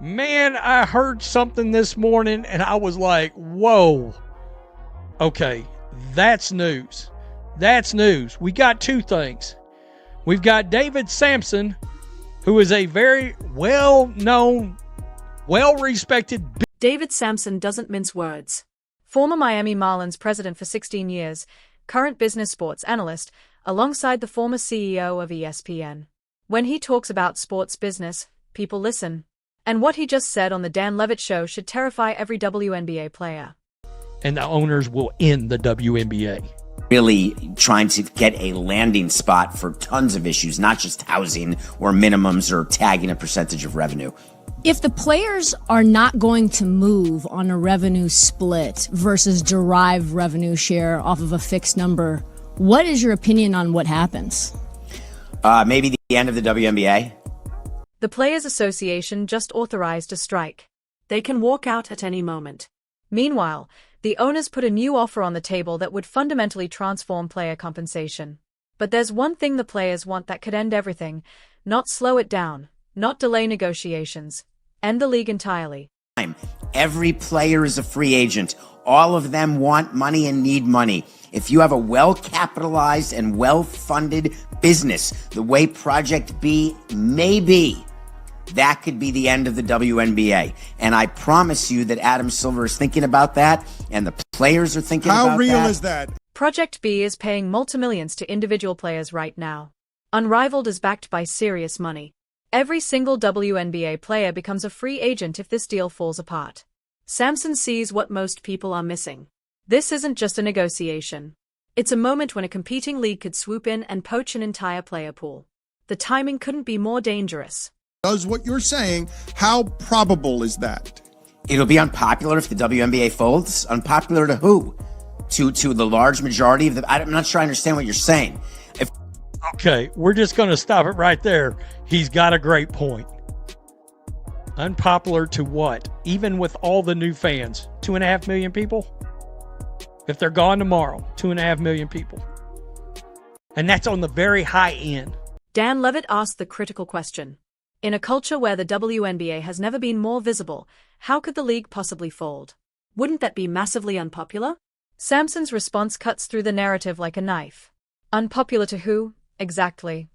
Man, I heard something this morning and I was like, whoa. Okay, that's news. That's news. We got two things. We've got David Sampson, who is a very well-known, well-respected... David Sampson doesn't mince words. Former Miami Marlins president for 16 years, current business sports analyst, alongside the former CEO of ESPN. When he talks about sports business, people listen. And what he just said on the Dan Levitt Show should terrify every WNBA player. And the owners will end the WNBA. Really trying to get a landing spot for tons of issues, not just housing or minimums or tagging a percentage of revenue. If the players are not going to move on a revenue split versus derive revenue share off of a fixed number, what is your opinion on what happens? Maybe the end of the WNBA. The Players Association just authorized a strike. They can walk out at any moment. Meanwhile, the owners put a new offer on the table that would fundamentally transform player compensation. But there's one thing the players want that could end everything, not slow it down, not delay negotiations, end the league entirely. Every player is a free agent. All of them want money and need money. If you have a well-capitalized and well-funded business, the way Project B may be, that could be the end of the WNBA. And I promise you that Adam Silver is thinking about that, and the players are thinking about that. How real is that? Project B is paying multimillions to individual players right now. Unrivaled is backed by serious money. Every single WNBA player becomes a free agent if this deal falls apart. Sampson sees what most people are missing. This isn't just a negotiation. It's a moment when a competing league could swoop in and poach an entire player pool. The timing couldn't be more dangerous. Does what you're saying, how probable is that? It'll be unpopular if the WNBA folds. Unpopular to who? To the large majority of the... I'm not sure I understand what you're saying. Okay, we're just going to stop it right there. He's got a great point. Unpopular to what? Even with all the new fans, 2.5 million people? If they're gone tomorrow, 2.5 million people. And that's on the very high end. Dan Levitt asked the critical question. In a culture where the WNBA has never been more visible, how could the league possibly fold? Wouldn't that be massively unpopular? Sampson's response cuts through the narrative like a knife. Unpopular to who, exactly?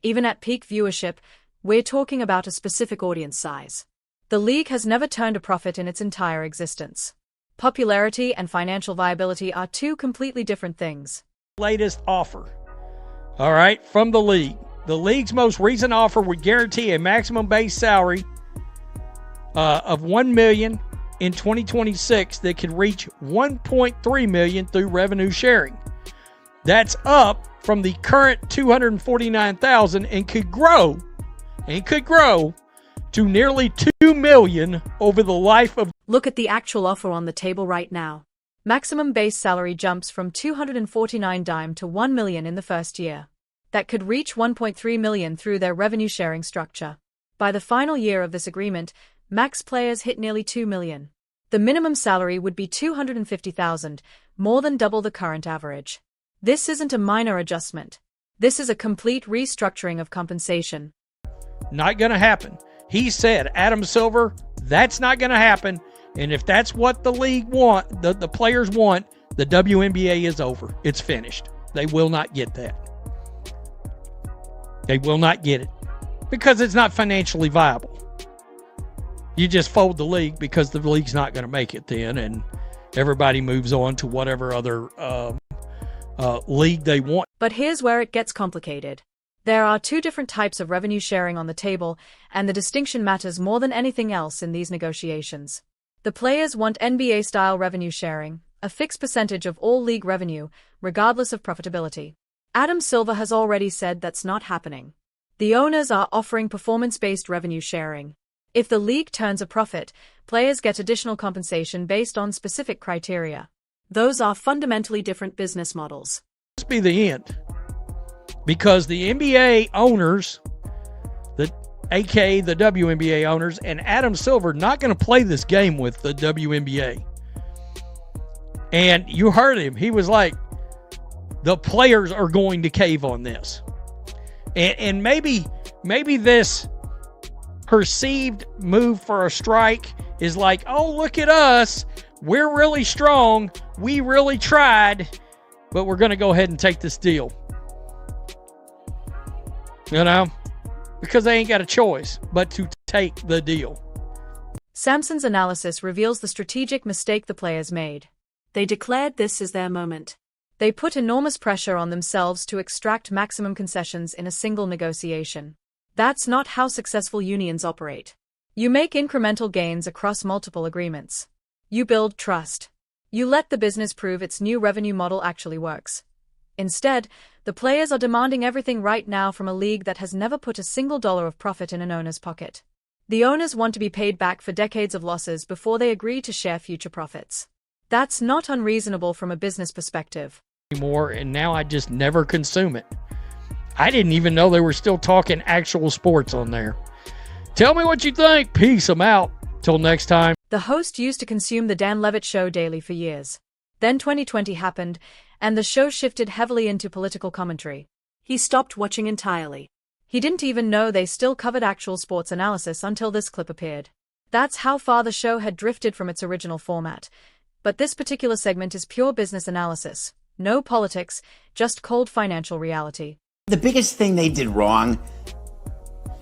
Even at peak viewership, we're talking about a specific audience size. The league has never turned a profit in its entire existence. Popularity and financial viability are two completely different things. Latest offer. All right, from the league. The league's most recent offer would guarantee a maximum base salary of $1 million in 2026 that could reach $1.3 million through revenue sharing. That's up from the current $249,000 and could grow to nearly $2 million over the life of... Look at the actual offer on the table right now. Maximum base salary jumps from $249,000 to $1 million in the first year. That could reach $1.3 million through their revenue sharing structure. By the final year of this agreement, max players hit nearly $2 million. The minimum salary would be $250,000, more than double the current average. This isn't a minor adjustment. This is a complete restructuring of compensation. Not going to happen. He said, Adam Silver, that's not going to happen. And if that's what the league want, the players want, the WNBA is over. It's finished. They will not get that. They will not get it because it's not financially viable. You just fold the league because the league's not going to make it then, and everybody moves on to whatever other league they want. But here's where it gets complicated. There are two different types of revenue sharing on the table, and the distinction matters more than anything else in these negotiations. The players want NBA-style revenue sharing, a fixed percentage of all league revenue, regardless of profitability. Adam Silver has already said that's not happening. The owners are offering performance-based revenue sharing. If the league turns a profit, players get additional compensation based on specific criteria. Those are fundamentally different business models. This be the end. Because the NBA owners, aka the WNBA owners, and Adam Silver not going to play this game with the WNBA. And you heard him. He was like, the players are going to cave on this. And maybe this, perceived move for a strike is like, oh, look at us. We're really strong. We really tried, but we're going to go ahead and take this deal. You know, because they ain't got a choice but to take the deal. Sampson's analysis reveals the strategic mistake the players made. They declared this is their moment. They put enormous pressure on themselves to extract maximum concessions in a single negotiation. That's not how successful unions operate. You make incremental gains across multiple agreements. You build trust. You let the business prove its new revenue model actually works. Instead, the players are demanding everything right now from a league that has never put a single dollar of profit in an owner's pocket. The owners want to be paid back for decades of losses before they agree to share future profits. That's not unreasonable from a business perspective. Anymore, and now I just never consume it. I didn't even know they were still talking actual sports on there. Tell me what you think. Peace. I'm out. Till next time. The host used to consume the Dan Levitt Show daily for years. Then 2020 happened, and the show shifted heavily into political commentary. He stopped watching entirely. He didn't even know they still covered actual sports analysis until this clip appeared. That's how far the show had drifted from its original format. But this particular segment is pure business analysis. No politics, just cold financial reality. The biggest thing they did wrong,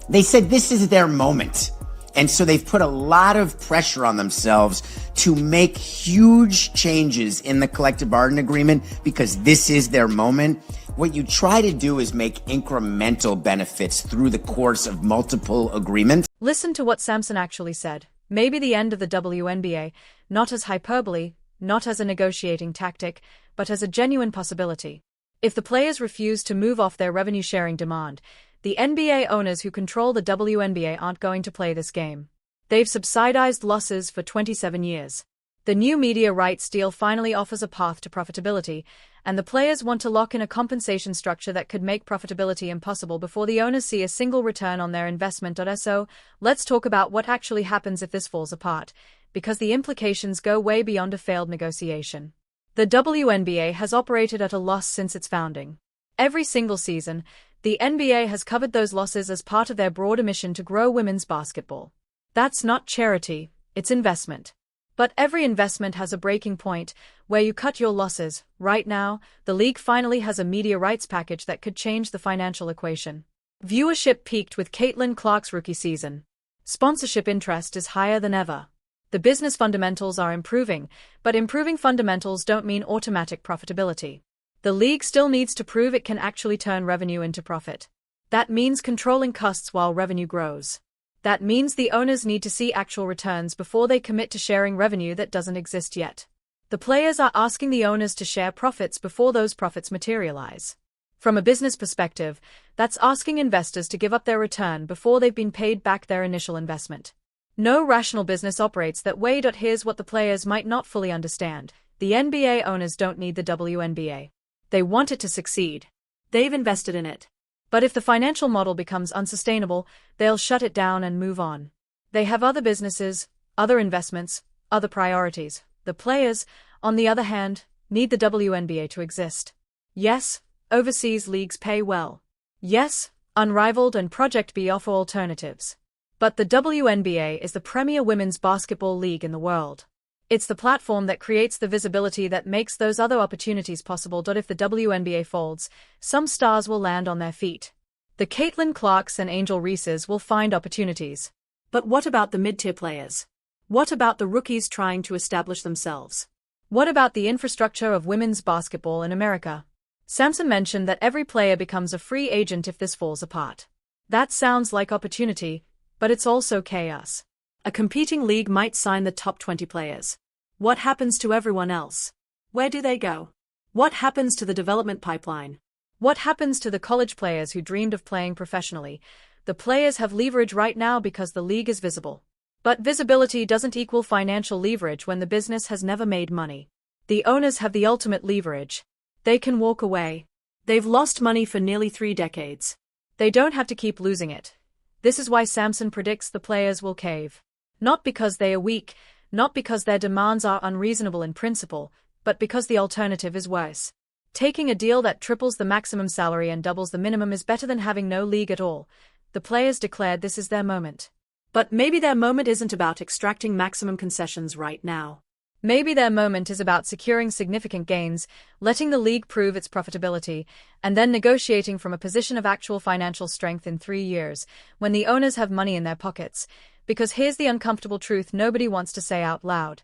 they said this is their moment. And so they've put a lot of pressure on themselves to make huge changes in the collective bargaining agreement because this is their moment. What you try to do is make incremental benefits through the course of multiple agreements. Listen to what Sampson actually said. Maybe the end of the WNBA, not as hyperbole, not as a negotiating tactic, but as a genuine possibility. If the players refuse to move off their revenue-sharing demand, the NBA owners who control the WNBA aren't going to play this game. They've subsidized losses for 27 years. The new media rights deal finally offers a path to profitability, and the players want to lock in a compensation structure that could make profitability impossible before the owners see a single return on their investment. So, let's talk about what actually happens if this falls apart, because the implications go way beyond a failed negotiation. The WNBA has operated at a loss since its founding. Every single season, the NBA has covered those losses as part of their broader mission to grow women's basketball. That's not charity, it's investment. But every investment has a breaking point where you cut your losses. Right now, the league finally has a media rights package that could change the financial equation. Viewership peaked with Caitlin Clark's rookie season. Sponsorship interest is higher than ever. The business fundamentals are improving, but improving fundamentals don't mean automatic profitability. The league still needs to prove it can actually turn revenue into profit. That means controlling costs while revenue grows. That means the owners need to see actual returns before they commit to sharing revenue that doesn't exist yet. The players are asking the owners to share profits before those profits materialize. From a business perspective, that's asking investors to give up their return before they've been paid back their initial investment. No rational business operates that way. Here's what the players might not fully understand. The NBA owners don't need the WNBA. They want it to succeed. They've invested in it. But if the financial model becomes unsustainable, they'll shut it down and move on. They have other businesses, other investments, other priorities. The players, on the other hand, need the WNBA to exist. Yes, overseas leagues pay well. Yes, Unrivaled and Project B offer alternatives. But the WNBA is the premier women's basketball league in the world. It's the platform that creates the visibility that makes those other opportunities possible. If the WNBA folds, some stars will land on their feet. The Caitlin Clarks and Angel Reeses will find opportunities. But what about the mid-tier players? What about the rookies trying to establish themselves? What about the infrastructure of women's basketball in America? Sampson mentioned that every player becomes a free agent if this falls apart. That sounds like opportunity, but it's also chaos. A competing league might sign the top 20 players. What happens to everyone else? Where do they go? What happens to the development pipeline? What happens to the college players who dreamed of playing professionally? The players have leverage right now because the league is visible. But visibility doesn't equal financial leverage when the business has never made money. The owners have the ultimate leverage. They can walk away. They've lost money for nearly 3 decades. They don't have to keep losing it. This is why Sampson predicts the players will cave. Not because they are weak, not because their demands are unreasonable in principle, but because the alternative is worse. Taking a deal that triples the maximum salary and doubles the minimum is better than having no league at all. The players declared this is their moment. But maybe their moment isn't about extracting maximum concessions right now. Maybe their moment is about securing significant gains, letting the league prove its profitability, and then negotiating from a position of actual financial strength in 3 years, when the owners have money in their pockets. Because here's the uncomfortable truth nobody wants to say out loud.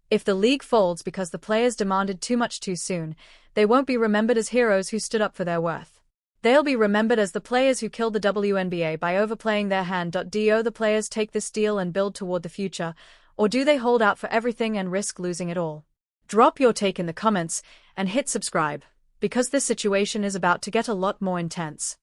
If the league folds because the players demanded too much too soon, they won't be remembered as heroes who stood up for their worth. They'll be remembered as the players who killed the WNBA by overplaying their hand. Do the players take this deal and build toward the future, or do they hold out for everything and risk losing it all? Drop your take in the comments and hit subscribe, because this situation is about to get a lot more intense.